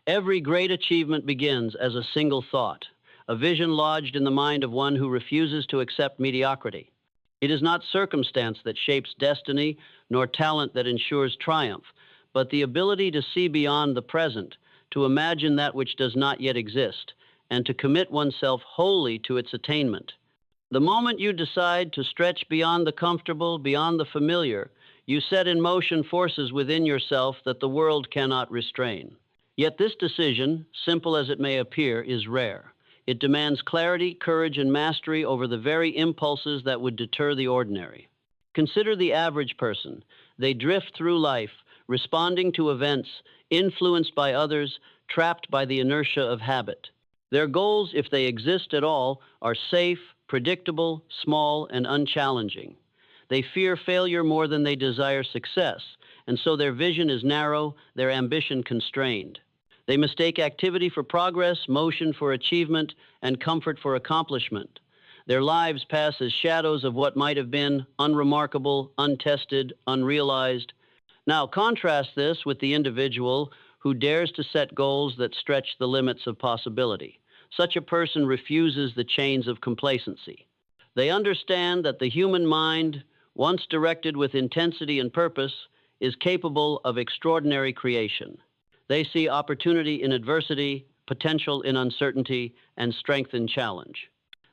Every great achievement begins as a single thought, a vision lodged in the mind of one who refuses to accept mediocrity. It is not circumstance that shapes destiny, nor talent that ensures triumph, but the ability to see beyond the present, to imagine that which does not yet exist, and to commit oneself wholly to its attainment. The moment you decide to stretch beyond the comfortable, beyond the familiar, you set in motion forces within yourself that the world cannot restrain. Yet this decision, simple as it may appear, is rare. It demands clarity, courage, and mastery over the very impulses that would deter the ordinary. Consider the average person. They drift through life, responding to events, influenced by others, trapped by the inertia of habit. Their goals, if they exist at all, are safe, predictable, small, and unchallenging. They fear failure more than they desire success, and so their vision is narrow, their ambition constrained. They mistake activity for progress, motion for achievement, and comfort for accomplishment. Their lives pass as shadows of what might have been, unremarkable, untested, unrealized. Now contrast this with the individual who dares to set goals that stretch the limits of possibility. Such a person refuses the chains of complacency. They understand that the human mind, once directed with intensity and purpose, is capable of extraordinary creation. They see opportunity in adversity, potential in uncertainty, and strength in challenge.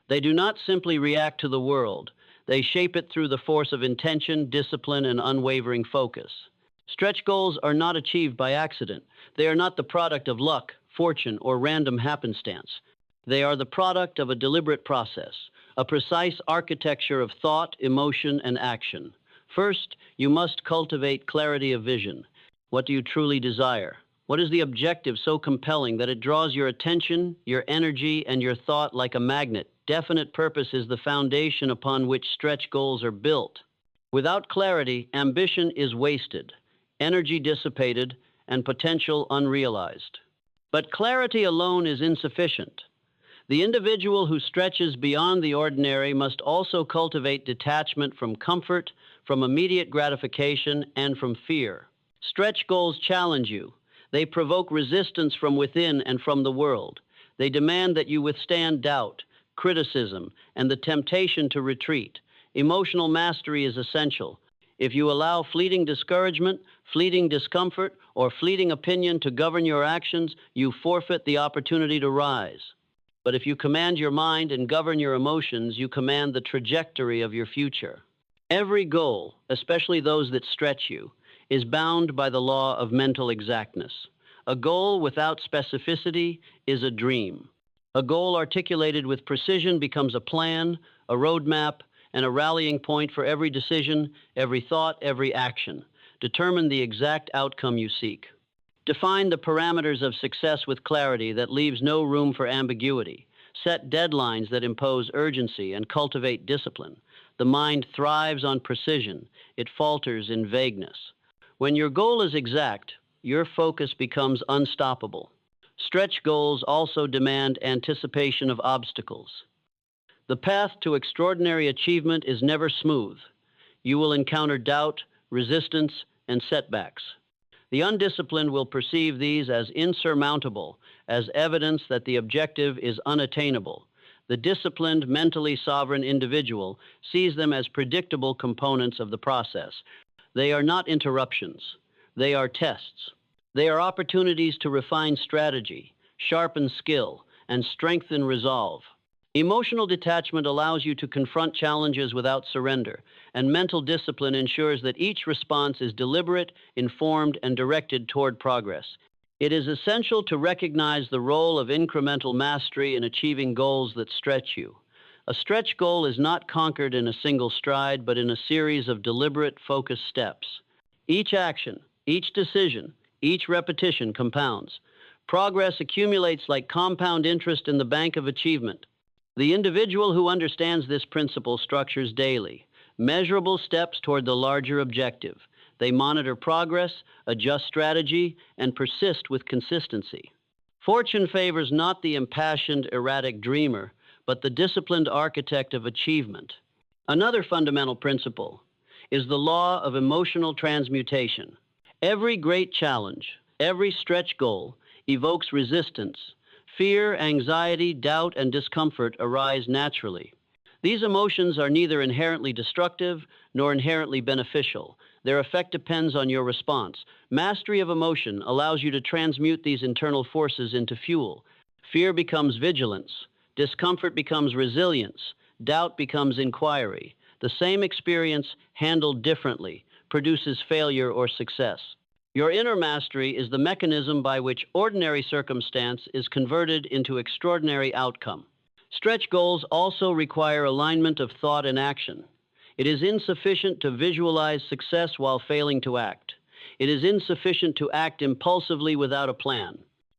They do not simply react to the world. They shape it through the force of intention, discipline, and unwavering focus. Stretch goals are not achieved by accident. They are not the product of luck, fortune, or random happenstance. They are the product of a deliberate process, a precise architecture of thought, emotion, and action. First, you must cultivate clarity of vision. What do you truly desire? What is the objective so compelling that it draws your attention, your energy, and your thought like a magnet? Definite purpose is the foundation upon which stretch goals are built. Without clarity, ambition is wasted, energy dissipated, and potential unrealized. But clarity alone is insufficient. The individual who stretches beyond the ordinary must also cultivate detachment from comfort, from immediate gratification, and from fear. Stretch goals challenge you. They provoke resistance from within and from the world. They demand that you withstand doubt, criticism, and the temptation to retreat. Emotional mastery is essential. If you allow fleeting discouragement, fleeting discomfort, or fleeting opinion to govern your actions, you forfeit the opportunity to rise. But if you command your mind and govern your emotions, you command the trajectory of your future. Every goal, especially those that stretch you, is bound by the law of mental exactness. A goal without specificity is a dream. A goal articulated with precision becomes a plan, a roadmap, and a rallying point for every decision, every thought, every action. Determine the exact outcome you seek. Define the parameters of success with clarity that leaves no room for ambiguity. Set deadlines that impose urgency and cultivate discipline. The mind thrives on precision. It falters in vagueness. When your goal is exact, your focus becomes unstoppable. Stretch goals also demand anticipation of obstacles. The path to extraordinary achievement is never smooth. You will encounter doubt, resistance, and setbacks. The undisciplined will perceive these as insurmountable, as evidence that the objective is unattainable. The disciplined, mentally sovereign individual sees them as predictable components of the process. They are not interruptions. They are tests. They are opportunities to refine strategy, sharpen skill, and strengthen resolve. Emotional detachment allows you to confront challenges without surrender, and mental discipline ensures that each response is deliberate, informed, and directed toward progress. It is essential to recognize the role of incremental mastery in achieving goals that stretch you. A stretch goal is not conquered in a single stride, but in a series of deliberate, focused steps. Each action, each decision, each repetition compounds. Progress accumulates like compound interest in the bank of achievement. The individual who understands this principle structures daily, measurable steps toward the larger objective. They monitor progress, adjust strategy, and persist with consistency. Fortune favors not the impassioned, erratic dreamer, but the disciplined architect of achievement. Another fundamental principle is the law of emotional transmutation. Every great challenge, every stretch goal evokes resistance. Fear, anxiety, doubt, and discomfort arise naturally. These emotions are neither inherently destructive nor inherently beneficial. Their effect depends on your response. Mastery of emotion allows you to transmute these internal forces into fuel. Fear becomes vigilance, discomfort becomes resilience, doubt becomes inquiry. The same experience, handled differently, produces failure or success. Your inner mastery is the mechanism by which ordinary circumstance is converted into extraordinary outcome. Stretch goals also require alignment of thought and action. It is insufficient to visualize success while failing to act. It is insufficient to act impulsively without a plan.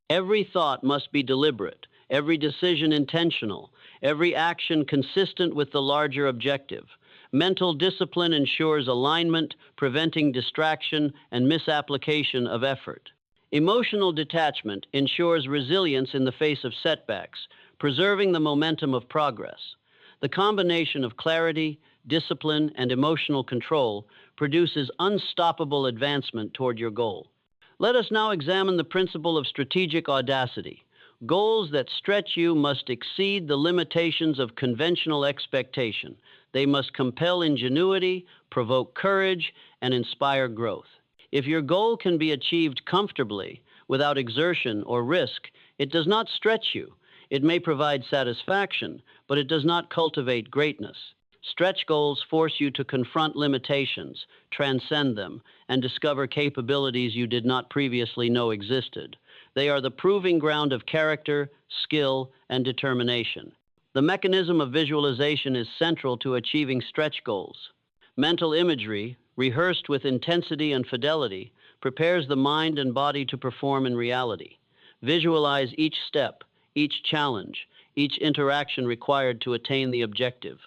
Every thought must be deliberate, every decision intentional, every action consistent with the larger objective. Mental discipline ensures alignment, preventing distraction and misapplication of effort. Emotional detachment ensures resilience in the face of setbacks, preserving the momentum of progress. The combination of clarity, discipline, and emotional control produces unstoppable advancement toward your goal. Let us now examine the principle of strategic audacity. Goals that stretch you must exceed the limitations of conventional expectation. They must compel ingenuity, provoke courage, and inspire growth. If your goal can be achieved comfortably, without exertion or risk, it does not stretch you. It may provide satisfaction, but it does not cultivate greatness. Stretch goals force you to confront limitations, transcend them, and discover capabilities you did not previously know existed. They are the proving ground of character, skill, and determination. The mechanism of visualization is central to achieving stretch goals. Mental imagery, rehearsed with intensity and fidelity, prepares the mind and body to perform in reality. Visualize each step, each challenge, each interaction required to attain the objective.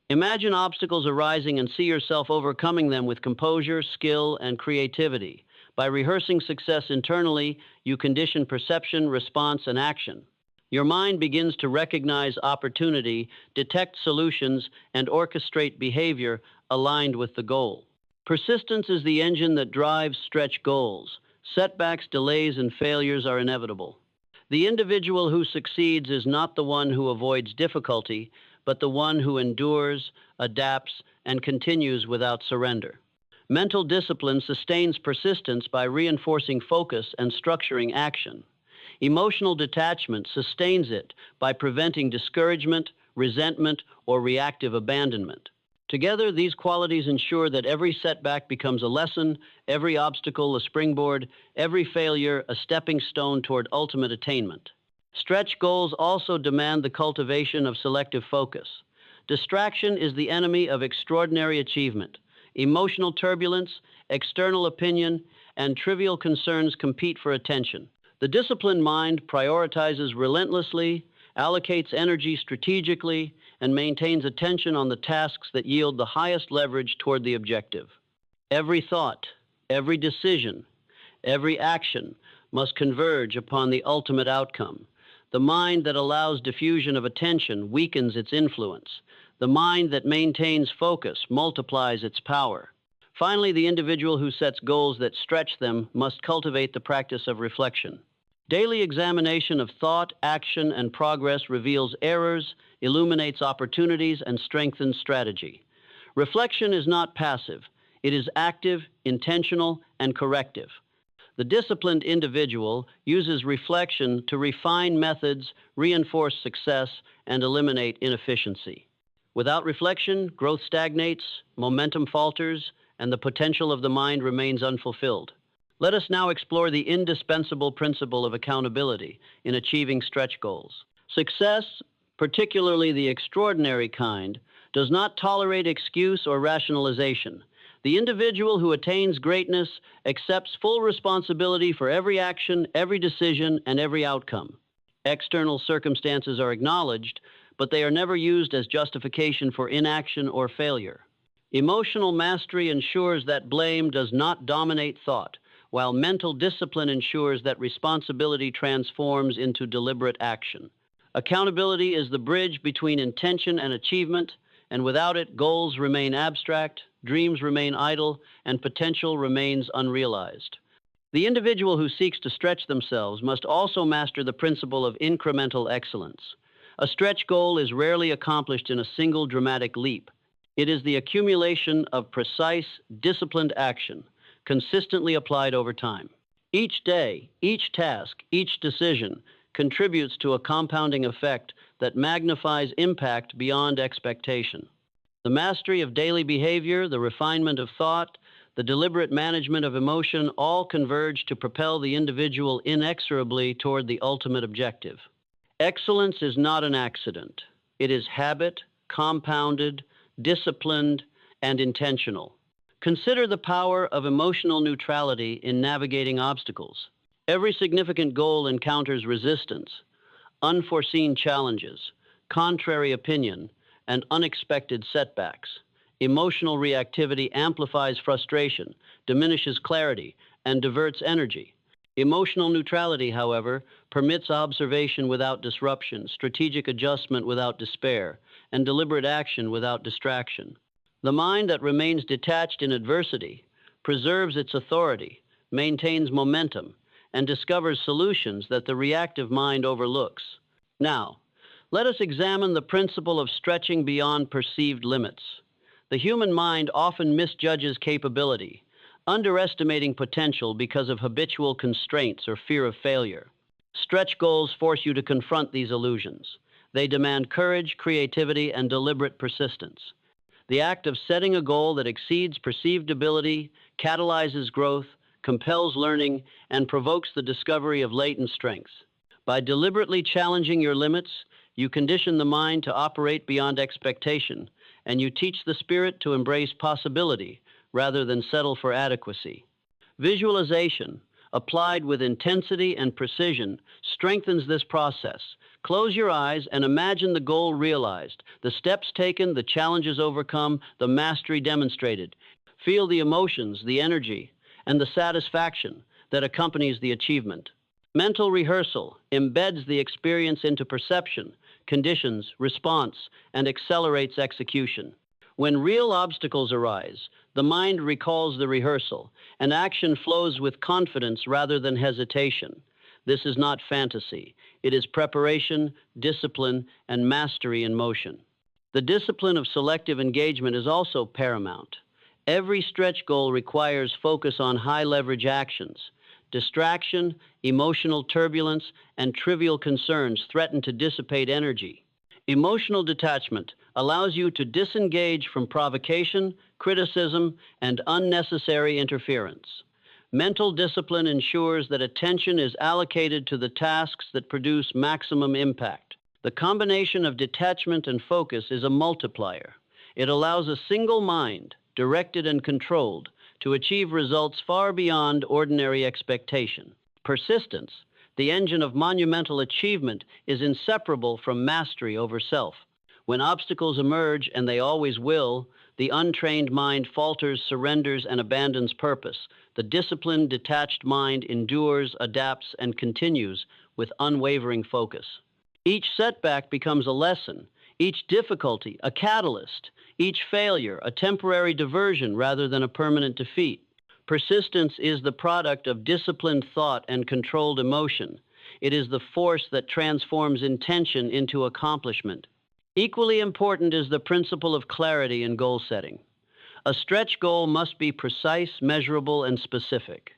Imagine obstacles arising and see yourself overcoming them with composure, skill, and creativity. By rehearsing success internally, you condition perception, response, and action. Your mind begins to recognize opportunity, detect solutions, and orchestrate behavior aligned with the goal. Persistence is the engine that drives stretch goals. Setbacks, delays, and failures are inevitable. The individual who succeeds is not the one who avoids difficulty, but the one who endures, adapts, and continues without surrender. Mental discipline sustains persistence by reinforcing focus and structuring action. Emotional detachment sustains it by preventing discouragement, resentment, or reactive abandonment. Together, these qualities ensure that every setback becomes a lesson, every obstacle a springboard, every failure a stepping stone toward ultimate attainment. Stretch goals also demand the cultivation of selective focus. Distraction is the enemy of extraordinary achievement. Emotional turbulence, external opinion, and trivial concerns compete for attention. The disciplined mind prioritizes relentlessly, allocates energy strategically, and maintains attention on the tasks that yield the highest leverage toward the objective. Every thought, every decision, every action must converge upon the ultimate outcome. The mind that allows diffusion of attention weakens its influence. The mind that maintains focus multiplies its power. Finally, the individual who sets goals that stretch them must cultivate the practice of reflection. Daily examination of thought, action, and progress reveals errors, illuminates opportunities, and strengthens strategy. Reflection is not passive. It is active, intentional, and corrective. The disciplined individual uses reflection to refine methods, reinforce success, and eliminate inefficiency. Without reflection, growth stagnates, momentum falters, and the potential of the mind remains unfulfilled. Let us now explore the indispensable principle of accountability in achieving stretch goals. Success, particularly the extraordinary kind, does not tolerate excuse or rationalization. The individual who attains greatness accepts full responsibility for every action, every decision, and every outcome. External circumstances are acknowledged, but they are never used as justification for inaction or failure. Emotional mastery ensures that blame does not dominate thought, while mental discipline ensures that responsibility transforms into deliberate action. Accountability is the bridge between intention and achievement, and without it, goals remain abstract, dreams remain idle, and potential remains unrealized. The individual who seeks to stretch themselves must also master the principle of incremental excellence. A stretch goal is rarely accomplished in a single dramatic leap. It is the accumulation of precise, disciplined action, consistently applied over time. Each day, each task, each decision contributes to a compounding effect that magnifies impact beyond expectation. The mastery of daily behavior, the refinement of thought, the deliberate management of emotion all converge to propel the individual inexorably toward the ultimate objective. Excellence is not an accident. It is habit, compounded, disciplined, and intentional. Consider the power of emotional neutrality in navigating obstacles. Every significant goal encounters resistance, unforeseen challenges, contrary opinion, and unexpected setbacks. Emotional reactivity amplifies frustration, diminishes clarity, and diverts energy. Emotional neutrality, however, permits observation without disruption, strategic adjustment without despair, and deliberate action without distraction. The mind that remains detached in adversity preserves its authority, maintains momentum, and discovers solutions that the reactive mind overlooks. Now, let us examine the principle of stretching beyond perceived limits. The human mind often misjudges capability, underestimating potential because of habitual constraints or fear of failure. Stretch goals force you to confront these illusions. They demand courage, creativity, and deliberate persistence. The act of setting a goal that exceeds perceived ability catalyzes growth, compels learning, and provokes the discovery of latent strengths. By deliberately challenging your limits, you condition the mind to operate beyond expectation, and you teach the spirit to embrace possibility rather than settle for adequacy. Visualization, applied with intensity and precision, strengthens this process. Close your eyes and imagine the goal realized, the steps taken, the challenges overcome, the mastery demonstrated. Feel the emotions, the energy, and the satisfaction that accompanies the achievement. Mental rehearsal embeds the experience into perception, conditions, response, and accelerates execution. When real obstacles arise, the mind recalls the rehearsal, and action flows with confidence rather than hesitation. This is not fantasy. It is preparation, discipline, and mastery in motion. The discipline of selective engagement is also paramount. Every stretch goal requires focus on high-leverage actions. Distraction, emotional turbulence, and trivial concerns threaten to dissipate energy. Emotional detachment allows you to disengage from provocation, criticism, and unnecessary interference. Mental discipline ensures that attention is allocated to the tasks that produce maximum impact. The combination of detachment and focus is a multiplier. It allows a single mind, directed and controlled, to achieve results far beyond ordinary expectation. Persistence, the engine of monumental achievement, is inseparable from mastery over self. When obstacles emerge, and they always will, the untrained mind falters, surrenders, and abandons purpose. The disciplined, detached mind endures, adapts, and continues with unwavering focus. Each setback becomes a lesson, each difficulty a catalyst, each failure a temporary diversion rather than a permanent defeat. Persistence is the product of disciplined thought and controlled emotion. It is the force that transforms intention into accomplishment. Equally important is the principle of clarity in goal setting. A stretch goal must be precise, measurable, and specific.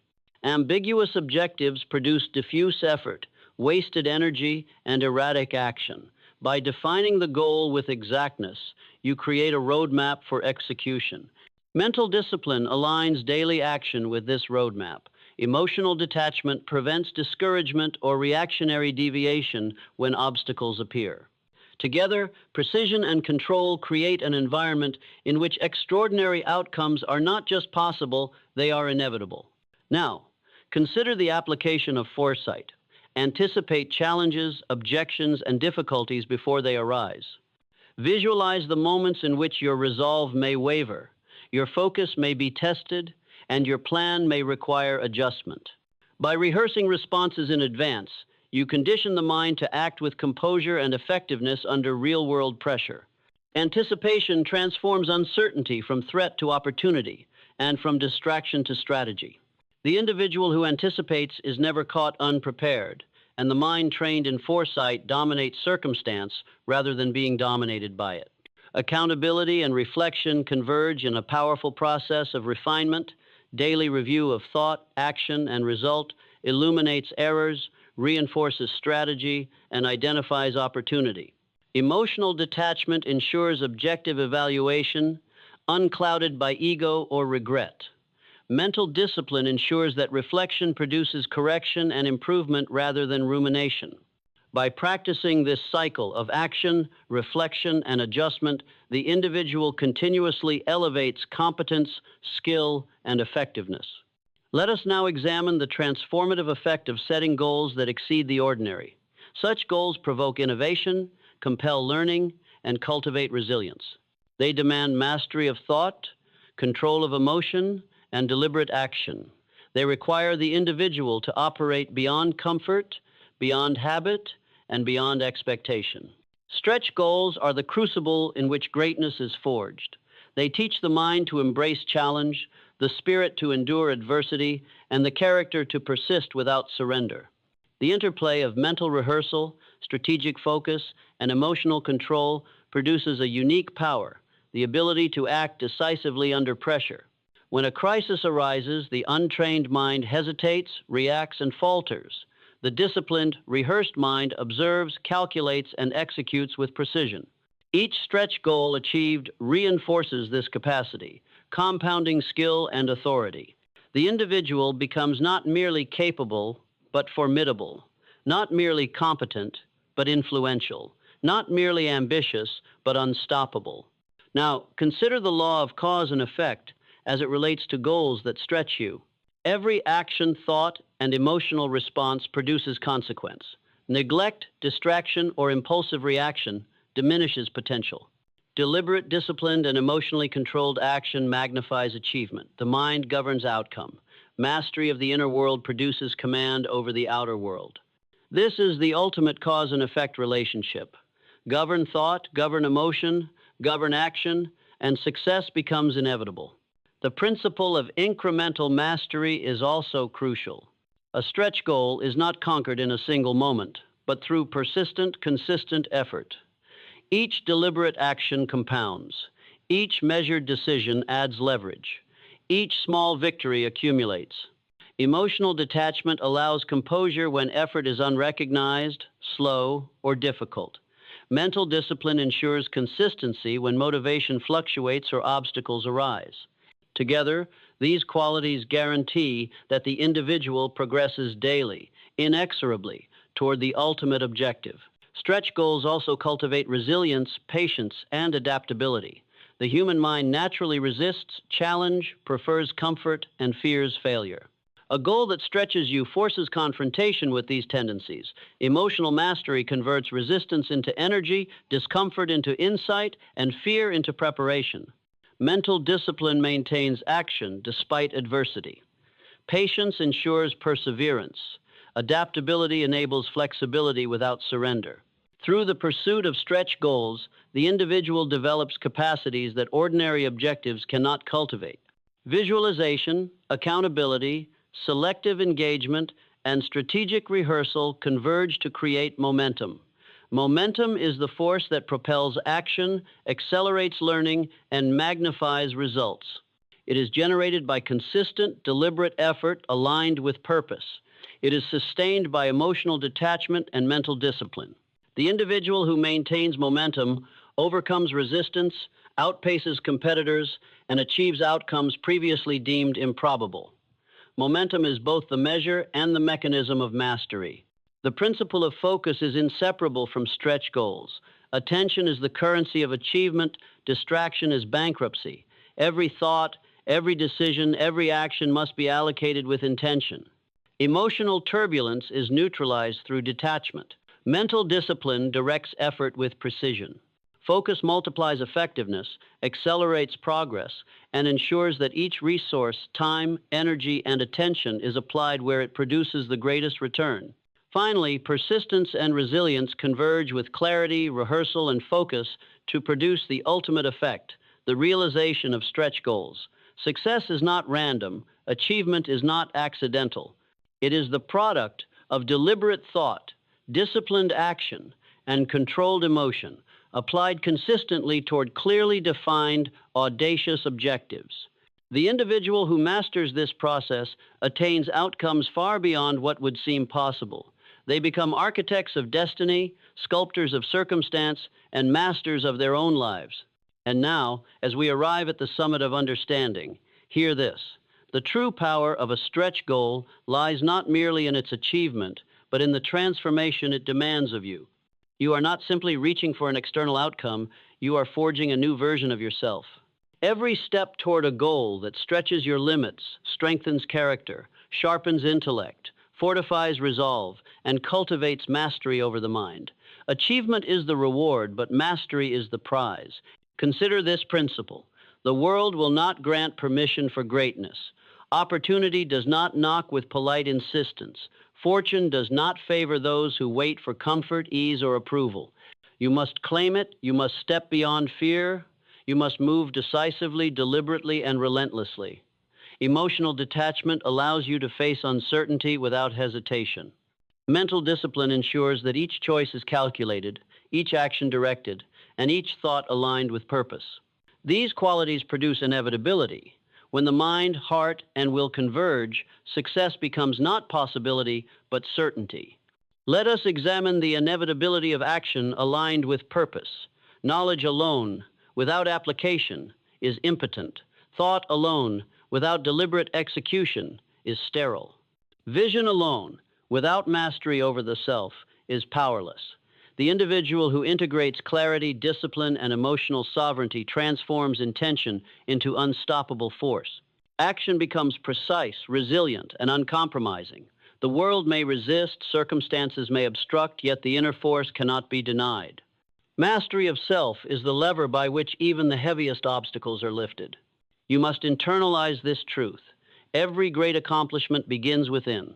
Ambiguous objectives produce diffuse effort, wasted energy, and erratic action. By defining the goal with exactness, you create a roadmap for execution. Mental discipline aligns daily action with this roadmap. Emotional detachment prevents discouragement or reactionary deviation when obstacles appear. Together, precision and control create an environment in which extraordinary outcomes are not just possible, they are inevitable. Now, consider the application of foresight. Anticipate challenges, objections, and difficulties before they arise. Visualize the moments in which your resolve may waver, your focus may be tested, and your plan may require adjustment. By rehearsing responses in advance, you condition the mind to act with composure and effectiveness under real-world pressure. Anticipation transforms uncertainty from threat to opportunity and from distraction to strategy. The individual who anticipates is never caught unprepared, and the mind trained in foresight dominates circumstance rather than being dominated by it. Accountability and reflection converge in a powerful process of refinement. Daily review of thought, action, and result illuminates errors, reinforces strategy, and identifies opportunity. Emotional detachment ensures objective evaluation, unclouded by ego or regret. Mental discipline ensures that reflection produces correction and improvement rather than rumination. By practicing this cycle of action, reflection, and adjustment, the individual continuously elevates competence, skill, and effectiveness. Let us now examine the transformative effect of setting goals that exceed the ordinary. Such goals provoke innovation, compel learning, and cultivate resilience. They demand mastery of thought, control of emotion, and deliberate action. They require the individual to operate beyond comfort, beyond habit, and beyond expectation. Stretch goals are the crucible in which greatness is forged. They teach the mind to embrace challenge, the spirit to endure adversity, and the character to persist without surrender. The interplay of mental rehearsal, strategic focus, and emotional control produces a unique power, the ability to act decisively under pressure. When a crisis arises, the untrained mind hesitates, reacts, and falters. The disciplined, rehearsed mind observes, calculates, and executes with precision. Each stretch goal achieved reinforces this capacity, compounding skill and authority. The individual becomes not merely capable, but formidable, not merely competent, but influential, not merely ambitious, but unstoppable. Now, consider the law of cause and effect as it relates to goals that stretch you. Every action, thought, and emotional response produces consequence. Neglect, distraction, or impulsive reaction diminishes potential. Deliberate, disciplined, and emotionally controlled action magnifies achievement. The mind governs outcome. Mastery of the inner world produces command over the outer world. This is the ultimate cause and effect relationship. Govern thought, govern emotion, govern action, and success becomes inevitable. The principle of incremental mastery is also crucial. A stretch goal is not conquered in a single moment, but through persistent, consistent effort. Each deliberate action compounds. Each measured decision adds leverage. Each small victory accumulates. Emotional detachment allows composure when effort is unrecognized, slow, or difficult. Mental discipline ensures consistency when motivation fluctuates or obstacles arise. Together, these qualities guarantee that the individual progresses daily, inexorably, toward the ultimate objective. Stretch goals also cultivate resilience, patience, and adaptability. The human mind naturally resists challenge, prefers comfort, and fears failure. A goal that stretches you forces confrontation with these tendencies. Emotional mastery converts resistance into energy, discomfort into insight, and fear into preparation. Mental discipline maintains action despite adversity. Patience ensures perseverance. Adaptability enables flexibility without surrender. Through the pursuit of stretch goals, the individual develops capacities that ordinary objectives cannot cultivate. Visualization, accountability, selective engagement, and strategic rehearsal converge to create momentum. Momentum is the force that propels action, accelerates learning, and magnifies results. It is generated by consistent, deliberate effort aligned with purpose. It is sustained by emotional detachment and mental discipline. The individual who maintains momentum overcomes resistance, outpaces competitors, and achieves outcomes previously deemed improbable. Momentum is both the measure and the mechanism of mastery. The principle of focus is inseparable from stretch goals. Attention is the currency of achievement. Distraction is bankruptcy. Every thought, every decision, every action must be allocated with intention. Emotional turbulence is neutralized through detachment. Mental discipline directs effort with precision. Focus multiplies effectiveness, accelerates progress, and ensures that each resource, time, energy, and attention is applied where it produces the greatest return. Finally, persistence and resilience converge with clarity, rehearsal, and focus to produce the ultimate effect, the realization of stretch goals. Success is not random. Achievement is not accidental. It is the product of deliberate thought, disciplined action, and controlled emotion, applied consistently toward clearly defined, audacious objectives. The individual who masters this process attains outcomes far beyond what would seem possible. They become architects of destiny, sculptors of circumstance, and masters of their own lives. And now, as we arrive at the summit of understanding, hear this. The true power of a stretch goal lies not merely in its achievement, but in the transformation it demands of you. You are not simply reaching for an external outcome, you are forging a new version of yourself. Every step toward a goal that stretches your limits, strengthens character, sharpens intellect, fortifies resolve, and cultivates mastery over the mind. Achievement is the reward, but mastery is the prize. Consider this principle. The world will not grant permission for greatness. Opportunity does not knock with polite insistence. Fortune does not favor those who wait for comfort, ease, or approval. You must claim it, you must step beyond fear, you must move decisively, deliberately, and relentlessly. Emotional detachment allows you to face uncertainty without hesitation. Mental discipline ensures that each choice is calculated, each action directed, and each thought aligned with purpose. These qualities produce inevitability. When the mind, heart, and will converge, success becomes not possibility, but certainty. Let us examine the inevitability of action aligned with purpose. Knowledge alone, without application, is impotent. Thought alone, without deliberate execution, is sterile. Vision alone, without mastery over the self, is powerless. The individual who integrates clarity, discipline, and emotional sovereignty transforms intention into unstoppable force. Action becomes precise, resilient, and uncompromising. The world may resist, circumstances may obstruct, yet the inner force cannot be denied. Mastery of self is the lever by which even the heaviest obstacles are lifted. You must internalize this truth. Every great accomplishment begins within.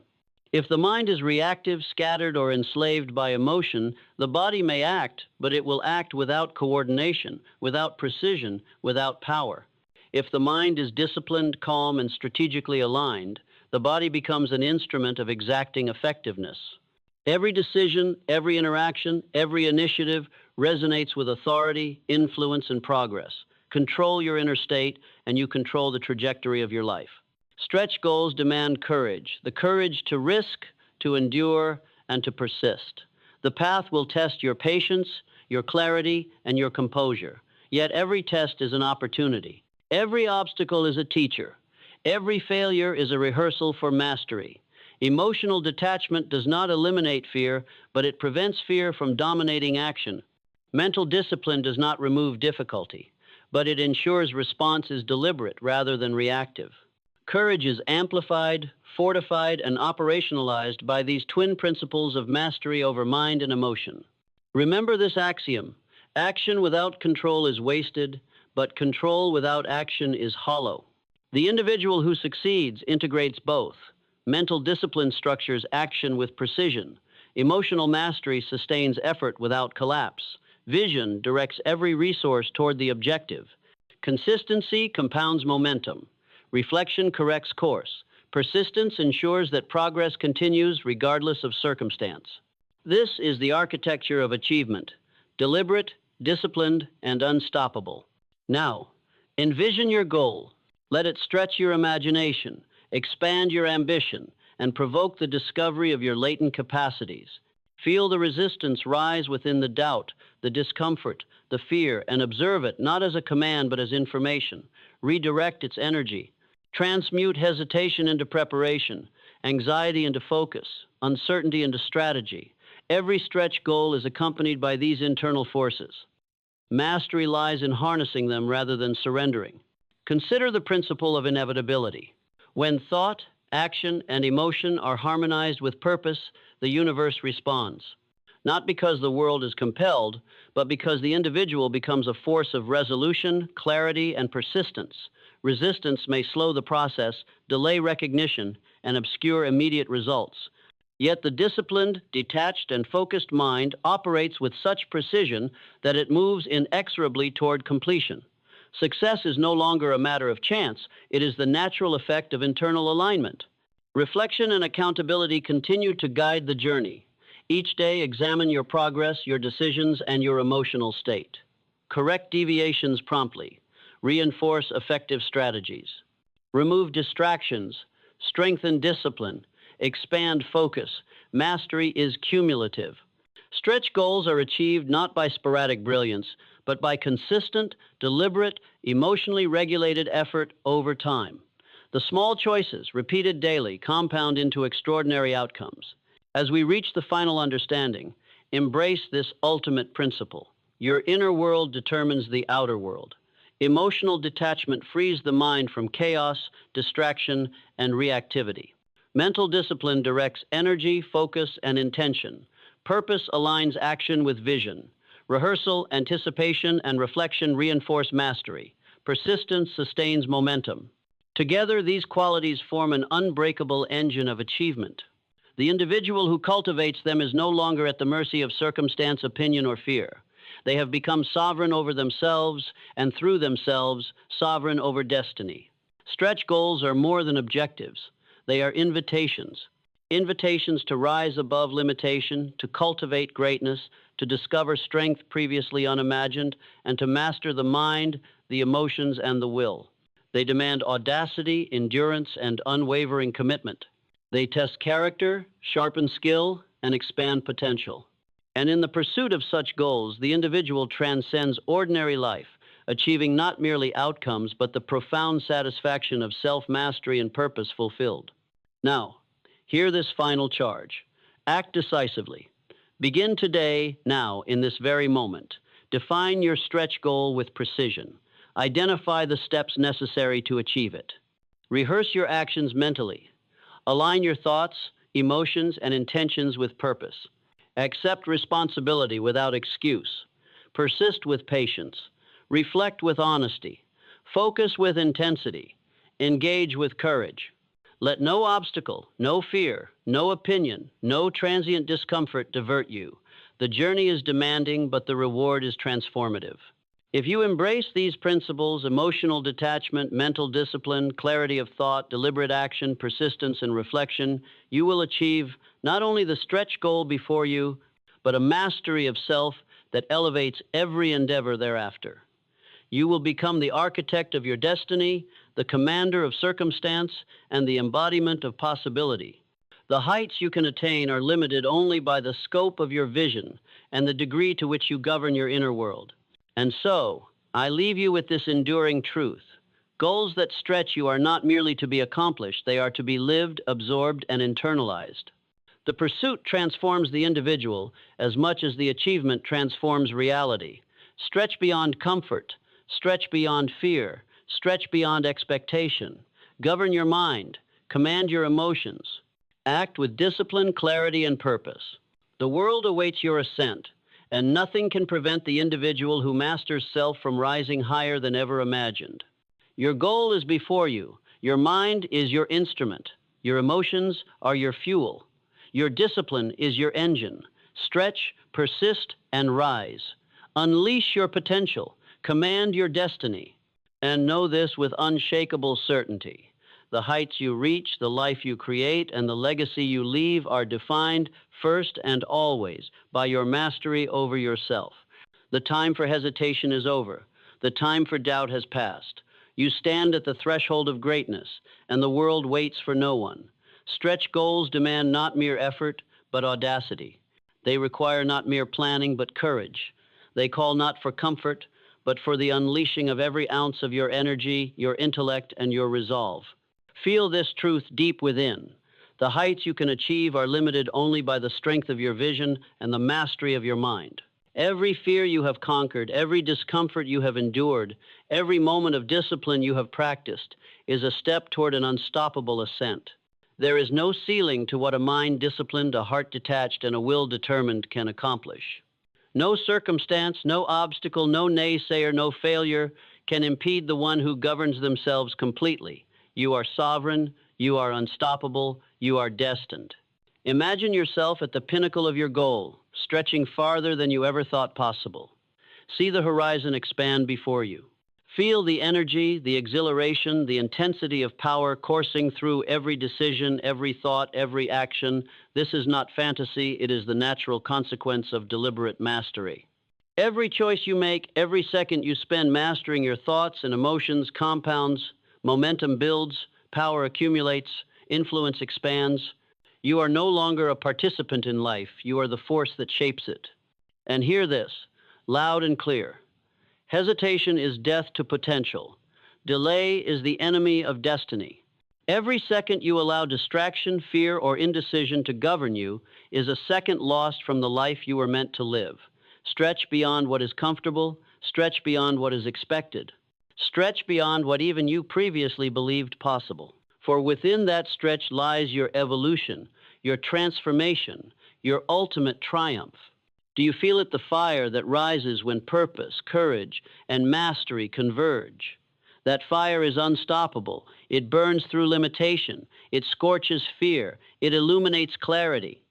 If the mind is reactive, scattered, or enslaved by emotion, the body may act, but it will act without coordination, without precision, without power. If the mind is disciplined, calm, and strategically aligned, the body becomes an instrument of exacting effectiveness. Every decision, every interaction, every initiative resonates with authority, influence, and progress. Control your inner state, and you control the trajectory of your life. Stretch goals demand courage, the courage to risk, to endure, and to persist. The path will test your patience, your clarity, and your composure. Yet every test is an opportunity. Every obstacle is a teacher. Every failure is a rehearsal for mastery. Emotional detachment does not eliminate fear, but it prevents fear from dominating action. Mental discipline does not remove difficulty, but it ensures response is deliberate rather than reactive. Courage is amplified, fortified, and operationalized by these twin principles of mastery over mind and emotion. Remember this axiom: action without control is wasted, but control without action is hollow. The individual who succeeds integrates both. Mental discipline structures action with precision. Emotional mastery sustains effort without collapse. Vision directs every resource toward the objective. Consistency compounds momentum. Reflection corrects course. Persistence ensures that progress continues regardless of circumstance. This is the architecture of achievement: deliberate, disciplined, and unstoppable. Now, envision your goal. Let it stretch your imagination, expand your ambition, and provoke the discovery of your latent capacities. Feel the resistance rise within the doubt, the discomfort, the fear, and observe it not as a command but as information. Redirect its energy. Transmute hesitation into preparation, anxiety into focus, uncertainty into strategy. Every stretch goal is accompanied by these internal forces. Mastery lies in harnessing them rather than surrendering. Consider the principle of inevitability. When thought, action, and emotion are harmonized with purpose, the universe responds. Not because the world is compelled, but because the individual becomes a force of resolution, clarity, and persistence. Resistance may slow the process, delay recognition, and obscure immediate results. Yet the disciplined, detached, and focused mind operates with such precision that it moves inexorably toward completion. Success is no longer a matter of chance, it is the natural effect of internal alignment. Reflection and accountability continue to guide the journey. Each day, examine your progress, your decisions, and your emotional state. Correct deviations promptly. Reinforce effective strategies. Remove distractions. Strengthen discipline. Expand focus. Mastery is cumulative. Stretch goals are achieved not by sporadic brilliance, but by consistent, deliberate, emotionally regulated effort over time. The small choices, repeated daily, compound into extraordinary outcomes. As we reach the final understanding, embrace this ultimate principle. Your inner world determines the outer world. Emotional detachment frees the mind from chaos, distraction, and reactivity. Mental discipline directs energy, focus, and intention. Purpose aligns action with vision. Rehearsal, anticipation, and reflection reinforce mastery. Persistence sustains momentum. Together, these qualities form an unbreakable engine of achievement. The individual who cultivates them is no longer at the mercy of circumstance, opinion, or fear. They have become sovereign over themselves, and through themselves, sovereign over destiny. Stretch goals are more than objectives. They are invitations. Invitations to rise above limitation, to cultivate greatness, to discover strength previously unimagined, and to master the mind, the emotions, and the will. They demand audacity, endurance, and unwavering commitment. They test character, sharpen skill, and expand potential. And in the pursuit of such goals, the individual transcends ordinary life, achieving not merely outcomes, but the profound satisfaction of self-mastery and purpose fulfilled. Now, hear this final charge. Act decisively. Begin today, now, in this very moment. Define your stretch goal with precision. Identify the steps necessary to achieve it. Rehearse your actions mentally. Align your thoughts, emotions, and intentions with purpose. Accept responsibility without excuse. Persist with patience. Reflect with honesty. Focus with intensity. Engage with courage. Let no obstacle, no fear, no opinion, no transient discomfort divert you. The journey is demanding, but the reward is transformative. If you embrace these principles, emotional detachment, mental discipline, clarity of thought, deliberate action, persistence, and reflection, you will achieve not only the stretch goal before you, but a mastery of self that elevates every endeavor thereafter. You will become the architect of your destiny, the commander of circumstance, and the embodiment of possibility. The heights you can attain are limited only by the scope of your vision and the degree to which you govern your inner world. And so, I leave you with this enduring truth. Goals that stretch you are not merely to be accomplished, they are to be lived, absorbed, and internalized. The pursuit transforms the individual as much as the achievement transforms reality. Stretch beyond comfort, stretch beyond fear, stretch beyond expectation. Govern your mind, command your emotions. Act with discipline, clarity, and purpose. The world awaits your ascent, and nothing can prevent the individual who masters self from rising higher than ever imagined. Your goal is before you. Your mind is your instrument. Your emotions are your fuel. Your discipline is your engine. Stretch, persist, and rise. Unleash your potential. Command your destiny. And know this with unshakable certainty. The heights you reach, the life you create, and the legacy you leave are defined first and always by your mastery over yourself. The time for hesitation is over. The time for doubt has passed. You stand at the threshold of greatness, and the world waits for no one. Stretch goals demand not mere effort, but audacity. They require not mere planning, but courage. They call not for comfort, but for the unleashing of every ounce of your energy, your intellect, and your resolve. Feel this truth deep within. The heights you can achieve are limited only by the strength of your vision and the mastery of your mind. Every fear you have conquered, every discomfort you have endured, every moment of discipline you have practiced is a step toward an unstoppable ascent. There is no ceiling to what a mind disciplined, a heart detached, and a will determined can accomplish. No circumstance, no obstacle, no naysayer, no failure can impede the one who governs themselves completely. You are sovereign, you are unstoppable, you are destined. Imagine yourself at the pinnacle of your goal, stretching farther than you ever thought possible. See the horizon expand before you. Feel the energy, the exhilaration, the intensity of power coursing through every decision, every thought, every action. This is not fantasy, it is the natural consequence of deliberate mastery. Every choice you make, every second you spend mastering your thoughts and emotions compounds, momentum builds, power accumulates, influence expands. You are no longer a participant in life, you are the force that shapes it. And hear this, loud and clear. Hesitation is death to potential. Delay is the enemy of destiny. Every second you allow distraction, fear, or indecision to govern you is a second lost from the life you were meant to live. Stretch beyond what is comfortable, stretch beyond what is expected. Stretch beyond what even you previously believed possible. For within that stretch lies your evolution, your transformation, your ultimate triumph. Do you feel it, the fire that rises when purpose, courage, and mastery converge? That fire is unstoppable. It burns through limitation. It scorches fear. It illuminates clarity.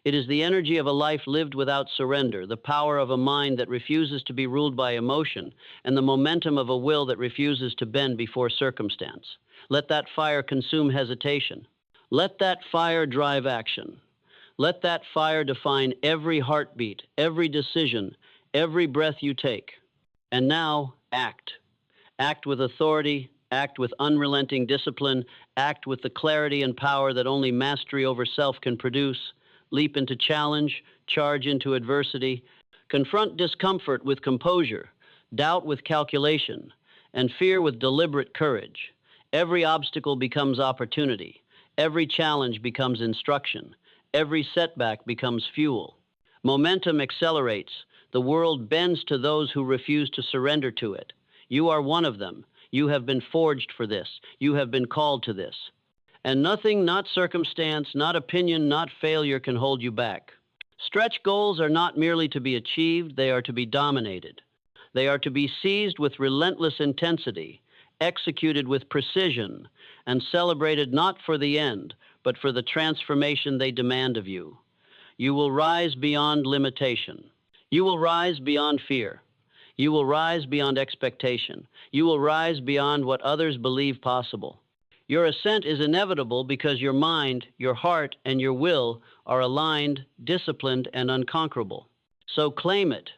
It is the energy of a life lived without surrender, the power of a mind that refuses to be ruled by emotion, and the momentum of a will that refuses to bend before circumstance. Let that fire consume hesitation. Let that fire drive action. Let that fire define every heartbeat, every decision, every breath you take. And now, act. Act with authority, act with unrelenting discipline, act with the clarity and power that only mastery over self can produce. Leap into challenge, charge into adversity, confront discomfort with composure, doubt with calculation, and fear with deliberate courage. Every obstacle becomes opportunity. Every challenge becomes instruction. Every setback becomes fuel. Momentum accelerates. The world bends to those who refuse to surrender to it. You are one of them. You have been forged for this. You have been called to this. And nothing, not circumstance, not opinion, not failure can hold you back. Stretch goals are not merely to be achieved, they are to be dominated. They are to be seized with relentless intensity, executed with precision, and celebrated not for the end, but for the transformation they demand of you. You will rise beyond limitation. You will rise beyond fear. You will rise beyond expectation. You will rise beyond what others believe possible. Your ascent is inevitable because your mind, your heart, and your will are aligned, disciplined, and unconquerable. So claim it.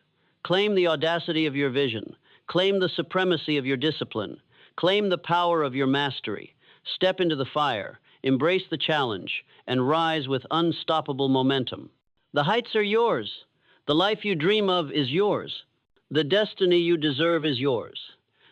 Claim the audacity of your vision. Claim the supremacy of your discipline. Claim the power of your mastery. Step into the fire. Embrace the challenge, and rise with unstoppable momentum. The heights are yours. The life you dream of is yours. The destiny you deserve is yours.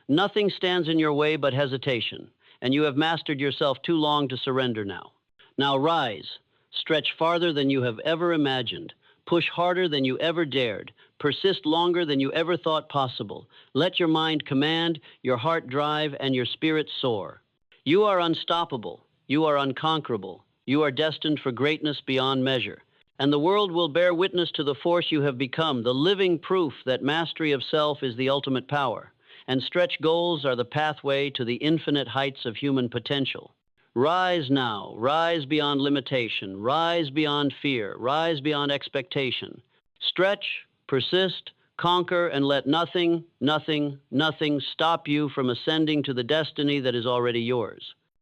Nothing stands in your way but hesitation, and you have mastered yourself too long to surrender now. Now rise. Stretch farther than you have ever imagined. Push harder than you ever dared. Persist longer than you ever thought possible. Let your mind command, your heart drive, and your spirit soar. You are unstoppable. You are unconquerable. You are destined for greatness beyond measure. And the world will bear witness to the force you have become, the living proof that mastery of self is the ultimate power. And stretch goals are the pathway to the infinite heights of human potential. Rise now. Rise beyond limitation. Rise beyond fear. Rise beyond expectation. Stretch, persist, conquer, and let nothing, nothing, nothing stop you from ascending to the destiny that is already yours.